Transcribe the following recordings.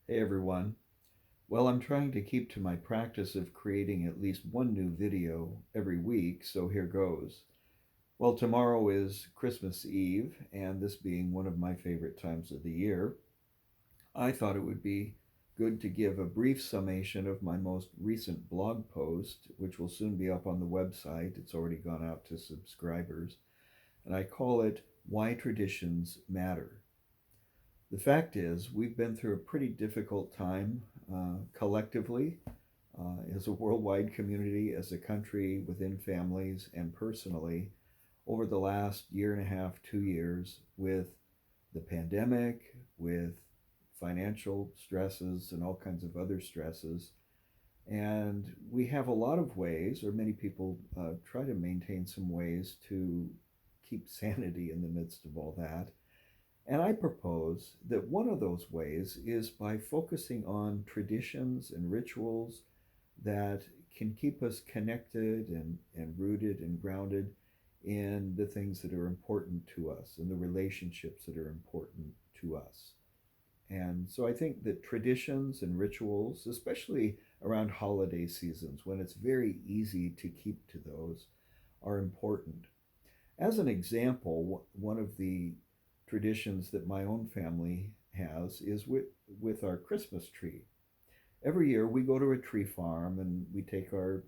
Hey everyone. Well, I'm trying to keep to my practice of creating at least one new video every week, so here goes. Well, tomorrow is Christmas Eve, and this being one of my favorite times of the year, I thought it would be good to give a brief summation of my most recent blog post, which will soon be up on the website. It's already gone out to subscribers, and I call it Why Traditions Matter. The fact is, we've been through a pretty difficult time collectively, as a worldwide community, as a country, within families, and personally over the last year and a half, 2 years, with the pandemic, with financial stresses, and all kinds of other stresses. And we have a lot of ways, or many people try to maintain some ways to keep sanity in the midst of all that. And I propose that one of those ways is by focusing on traditions and rituals that can keep us connected and rooted and grounded in the things that are important to us and the relationships that are important to us. And so I think that traditions and rituals, especially around holiday seasons when it's very easy to keep to those, are important. As an example, one of the traditions that my own family has is with our Christmas tree. Every year we go to a tree farm and we take our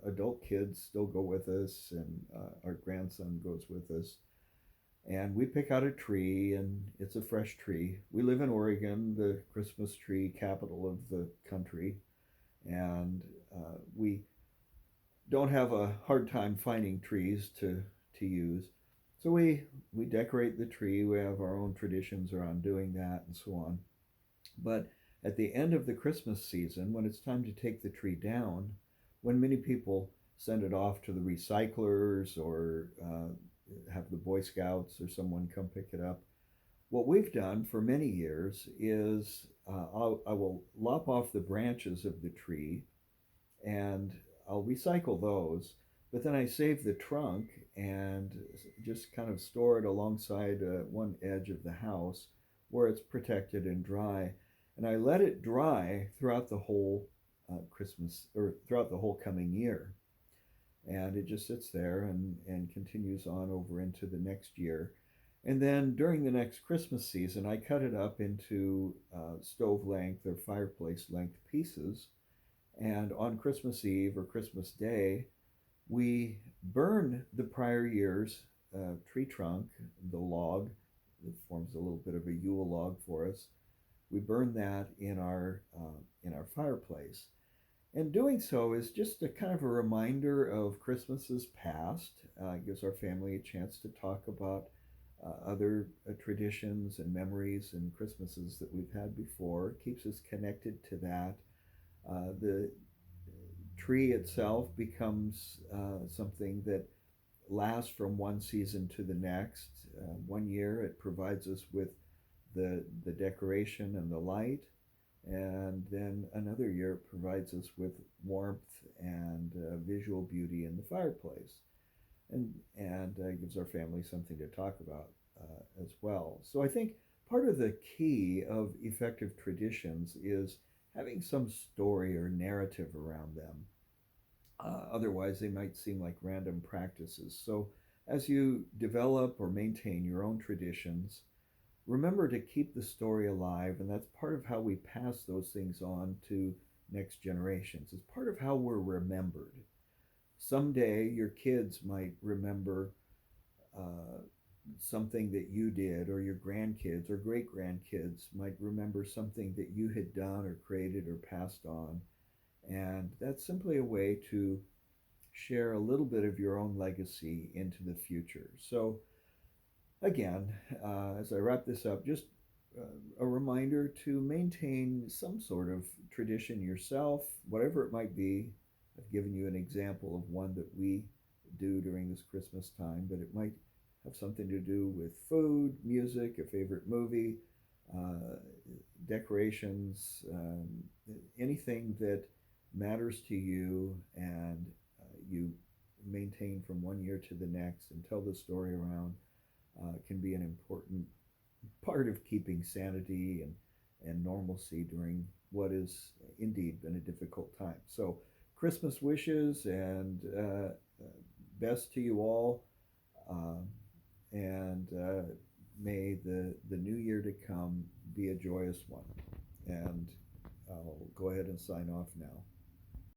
adult kids still go with us, and our grandson goes with us, and we pick out a tree, and it's a fresh tree. We live in Oregon, the Christmas tree capital of the country, and we don't have a hard time finding trees to use. So we decorate the tree. We have our own traditions around doing that and so on. But at the end of the Christmas season, when it's time to take the tree down, when many people send it off to the recyclers or have the Boy Scouts or someone come pick it up, what we've done for many years is I will lop off the branches of the tree and I'll recycle those. But then I save the trunk and just kind of store it alongside one edge of the house where it's protected and dry. And I let it dry throughout the whole Christmas or throughout the whole coming year. And it just sits there and continues on over into the next year. And then during the next Christmas season, I cut it up into stove length or fireplace length pieces, and on Christmas Eve or Christmas Day, we burn the prior year's tree trunk, the log that forms a little bit of a Yule log for us. We burn that in our fireplace, and doing so is just a kind of a reminder of Christmases past. Gives our family a chance to talk about other traditions and memories and Christmases that we've had before. It keeps us connected to that. The tree itself becomes something that lasts from one season to the next. One year it provides us with the decoration and the light, and then another year it provides us with warmth and visual beauty in the fireplace, and gives our family something to talk about as well. So I think part of the key of effective traditions is having some story or narrative around them. Otherwise, they might seem like random practices. So, as you develop or maintain your own traditions, remember to keep the story alive, and that's part of how we pass those things on to next generations. It's part of how we're remembered. Someday, your kids might remember uh, something that you did, or your grandkids or great grandkids might remember something that you had done or created or passed on. And that's simply a way to share a little bit of your own legacy into the future. So, again, as I wrap this up, just a reminder to maintain some sort of tradition yourself, whatever it might be. I've given you an example of one that we do during this Christmas time, but it might have something to do with food, music, a favorite movie, uh, decorations, anything that matters to you, and you maintain from one year to the next and tell the story around, can be an important part of keeping sanity and normalcy during what is indeed been a difficult time. So, Christmas wishes and best to you all. Um, and may the new year to come be a joyous one. And I'll go ahead and sign off now.